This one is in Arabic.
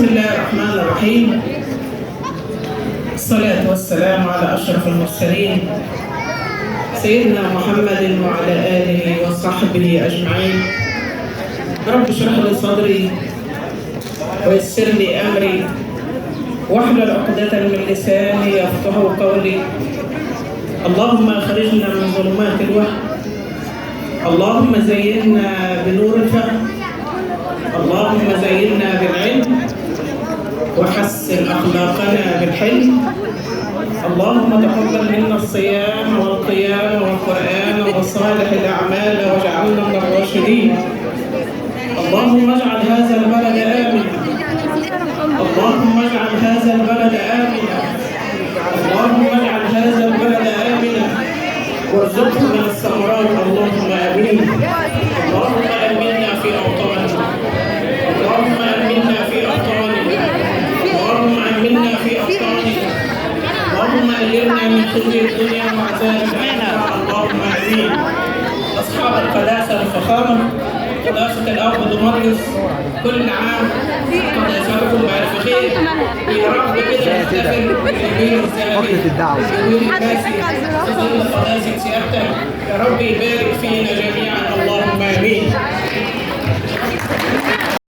الله الرحمن الرحيم. الصلاة والسلام على أشرف المرسلين سيدنا محمد وعلى آله وصحبه أجمعين. رب اشرح لي صدري ويسر لي أمري واحلل عقدة من لساني يفقهوا قولي. اللهم أخرجنا من ظلمات الوهم، اللهم زينا بنور الفهم، اللهم زينا بالعلم وحسن أخلاقنا بالحلم. اللهم تقبل منا الصيام والقيام والقرآن وصالح الأعمال واجعلنا من الراشدين. اللهم اجعل هذا البلد آمنا، اللهم اجعل هذا البلد آمنا، اللهم اجعل هذا البلد آمنا وارزقه من الثمرات. اللهم آمين. اللهم آمنا في أوطاننا، اللهم آمنا في أوطاننا، اللهم آمنا في أوطاننا، اللهم أجرنا من خزي الدنيا وعذاب الآخرة. اللهم آمين. أصحاب القداسة والفخامة، قداسة الأب دمريس، كل عام قد أسعدكم بألف خير. يا رب كده نحتفل بالجميل الذهبي الجميل الكاسي في ظل قداسة سيادتك. يا رب يبارك فينا جميعا. اللهم آمين.